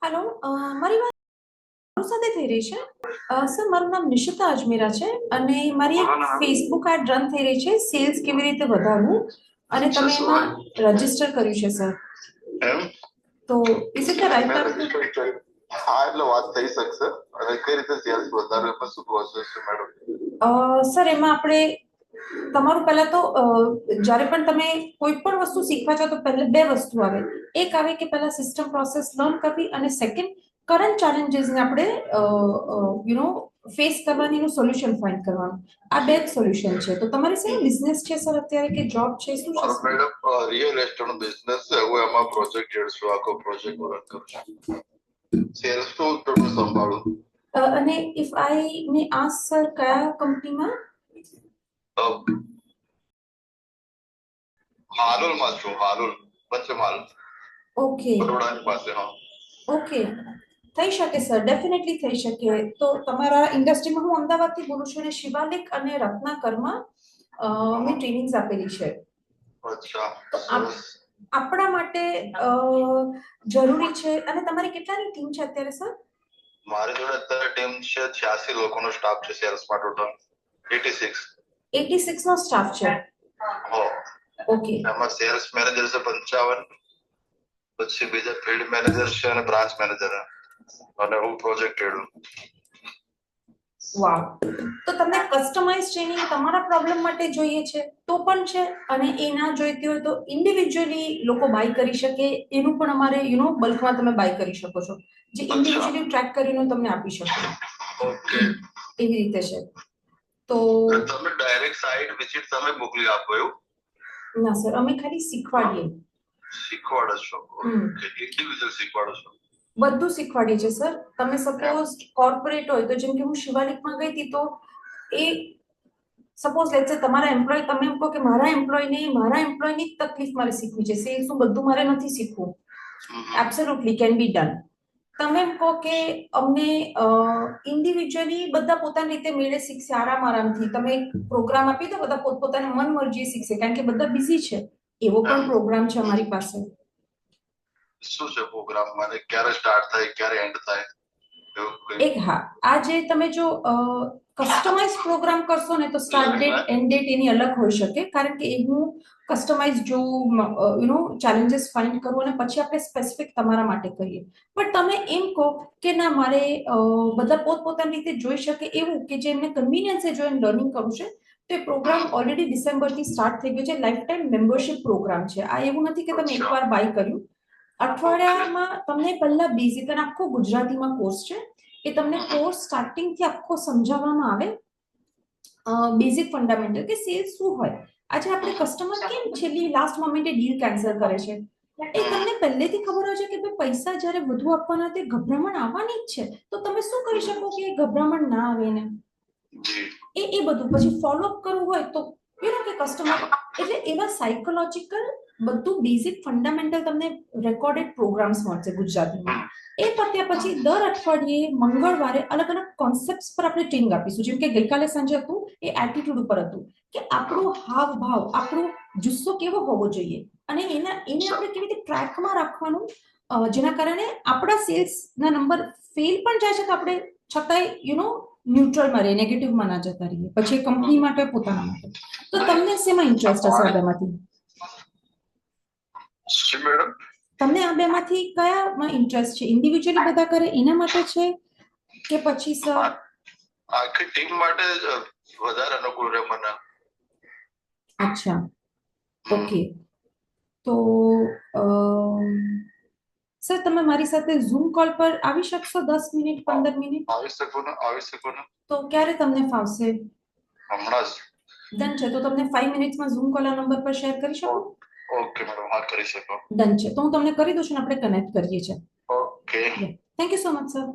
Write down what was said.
Hello, મારી વાત તમારી સાથે થઈ રહી છે. સર, મારું નામ નિશિતા અજમેરા છે અને મારી એક ફેસબુક એડ રન થઈ રહી છે, સેલ્સ કેવી રીતે વધારવું, અને તમે એમાં રજીસ્ટર કર્યું છે સર. એમ તો is it the right time? હા, એટલે વાત થઈ શકશે. અને કઈ રીતે સેલ્સ વધારવું, એમાં શું પ્રોસેસ છે મેડમ? સર, એમાં આપણે તમારું પહેલા તો જ્યારે પણ તમે કોઈ પણ વસ્તુ શીખવા જાઓ તો પહેલા બે વસ્તુ આવે. એક આવે કે પહેલા સિસ્ટમ પ્રોસેસ લર્ન કરવી, અને સેકન્ડ કરંટ ચેલેન્જીસને આપણે ફેસ કરવાની એનું સોલ્યુશન ફાઇન્ડ કરવાનું. આ બે જ સોલ્યુશન છે. તો તમારી શેનો બિઝનેસ છે સર અત્યારે, કે જોબ છે, શું છે? મેડમ, રિયલ એસ્ટેટ નો બિઝનેસ છે. હું એમાં પ્રોજેક્ટ હેડ છું, આખો પ્રોજેક્ટ રન કરું છું. સેલ્સ તો ટોટલ સંભાળું. અને if I May ask sir, કયા કંપનીમાં? હાલોલમાં છું, હાલોલ પંચમહાલ. ઓકે, બરોડાની પાસે. હા, ઓકે, થઈ શકે સર, ડેફિનેટલી થઈ શકે. તો તમારા ઇન્ડસ્ટ્રીમાં હું અમદાવાદથી બોલું છું અને શિવાલિક અને રત્નાકરમાં મેં ટ્રેનિંગ્સ આપેલી છે. અચ્છા, તો આપણા માટે જરૂરી છે. અને તમારી કેટલાની ટીમ છે અત્યારે સર? મારી જોડે અત્યારે ટીમ છે 86 લોકોનો સ્ટાફ છે સેલ્સમાં, ટોટલ 86. 86 નો સ્ટાફ છે. હો, ઓકે, એમાં સેલ્સ મેનેજર છે 55, પછી બીજા ફિલ્ડ મેનેજર છે અને બ્રાન્ચ મેનેજર, અને હું પ્રોજેક્ટ હેડ છું. વાવ. તો તમને કસ્ટમાઇઝ ટ્રેનિંગ તમારા પ્રોબ્લેમ માટે જોઈએ છે તો પણ છે, અને એ ના જોઈતી હોય તો ઇન્ડિવિજ્યુઅલી લોકો બાય કરી શકે એનું પણ અમારે બલ્કમાં તમે બાય કરી શકો છો, જે ઇન્ડિવિજ્યુઅલી ટ્રેક કરીને તમને આપી શકો. ઓકે, એવી રીતે છે. તો તમે ડાયરેક્ટ સાઇટ વિઝિટ તમે મોકલી આપો એવું? ના સર, અમે ખાલી શીખવાડીએ. શીખવાડો છો? ઇન્ડિવિજ્યુઅલ શીખવાડો છો? બધું શીખવાડીએ છે સર. તમે સપોઝ કોર્પોરેટ હોય તો જેમ કે હું શિવાલિકમાં ગઈ હતી, તો એ સપોઝ લેટ્સ સે તમારા એમ્પ્લોય, તમે એમ કહો કે મારા એમ્પ્લોયની તકલીફ મારે શીખવી છે, સેલ્સ નું બધું મારે નથી શીખવું. Absolutely can be done. તમે એમ કહો કે અમને ઇન્ડિવિજ્યુઅલી બધા પોતાની રીતે મેળે શીખશે, આરામથી તમે પ્રોગ્રામ આપી દો, બધા પોતપોતાની મન મરજી શીખશે, કારણ કે બધા બિઝી છે. એવો પણ પ્રોગ્રામ છે અમારી પાસે. શું છે પ્રોગ્રામ? મને ક્યારે સ્ટાર્ટ થાય, ક્યારે એન્ડ થાય? એક હા, આ જે તમે જો કસ્ટમાઇઝ પ્રોગ્રામ કરશો ને, તો સ્ટાર્ટ ડેટ એન્ડ ડેટ એની અલગ હોઈ શકે, કારણ કે એ હું કસ્ટમાઇઝ જોઉં, ચેલેન્જીસ ફાઇન્ડ કરું અને પછી આપણે સ્પેસિફિક તમારા માટે કરીએ. પણ તમે એમ કહો કે ના, મારે બધા પોતપોતાની રીતે જોઈ શકે એવું કે જે એમને કન્વીનિયન્સ છે, જો એમ લર્નિંગ કરવું છે, તો એ પ્રોગ્રામ ઓલરેડી ડિસેમ્બરથી સ્ટાર્ટ થઈ ગયો છે. લાઈફ ટાઈમ મેમ્બરશિપ પ્રોગ્રામ છે આ. એવું નથી કે તમે એકવાર બાય કર્યું. અઠવાડિયામાં તમને પહેલા બેઝિક અને આખો ગુજરાતીમાં કોર્સ છે. એ તમને કોર્સ સ્ટાર્ટિંગ થી આખો સમજાવવામાં આવે, બેઝિક ફંડામેન્ટલ કે સેલ્સ શું હોય. આજે આપણે કસ્ટમર કેમ છેલ્લી લાસ્ટ મોમેન્ટે ડીલ કેન્સલ કરે છે, એ તમને પહેલેથી ખબર હોય છે કે ભાઈ પૈસા જ્યારે વધુ આપવાના તે ગભરામણ આવવાની જ છે. તો તમે શું કરી શકો કે ગભરામણ ના આવે ને એ બધું પછી ફોલોઅપ કરવું હોય તો કે કસ્ટમર, એટલે એવા સાયકોલોજીકલ બધું બેઝિક ફંડામેન્ટલ તમને રેકોર્ડેડ પ્રોગ્રામ્સ મળશે ગુજરાતીમાં. એ પત્યા પછી દર અઠવાડિયે મંગળવારે અલગ અલગ કોન્સેપ્ટ પર આપણે ટ્રેનિંગ આપીશું. જેમ કે ગઈકાલે સાંજે હતું, એ એટીટ્યુડ ઉપર હતું કે આપણો હાવ ભાવ, આપણો જુસ્સો કેવો હોવો જોઈએ, અને એને આપણે કેવી રીતે ટ્રેકમાં રાખવાનું, જેના કારણે આપણા સેલ્સના નંબર ફેલ પણ જાય છે તો આપણે છતાંય ન્યુટ્રલમાં રહીએ, નેગેટિવમાં ના જતા રહીએ, પછી કંપની માટે, પોતાના માટે. તો તમને શેમાં ઇન્ટરેસ્ટ હશે આ બેમાંથી? તમને આ બેમાંથી કયામાં ઇન્ટરેસ્ટ છે? ઇન્ડિવિજ્યુઅલી બધા કરે એના માટે છે કે પછી સર આખી ટીમ માટે વધારે અનુકૂળ રહે મને? અચ્છા, ઓકે. તો સર, તમે મારી સાથે ઝૂમ કોલ પર આવી શકશો 10 મિનિટ, 15 મિનિટ? આવી શકો ને, આવી શકો ને. તો ક્યારે તમને ફાવશે? હમણાં જ. ડન છે. તો તમને 5 મિનિટ્સમાં ઝૂમ કોલ આ નંબર પર શેર કરી શકો? ઓકે મેડમ, હા કરી શકો. ડન છે. તો હું તમને કરી દઉં છું ને આપણે કનેક્ટ કરીએ છીએ. Okay, thank you so much sir.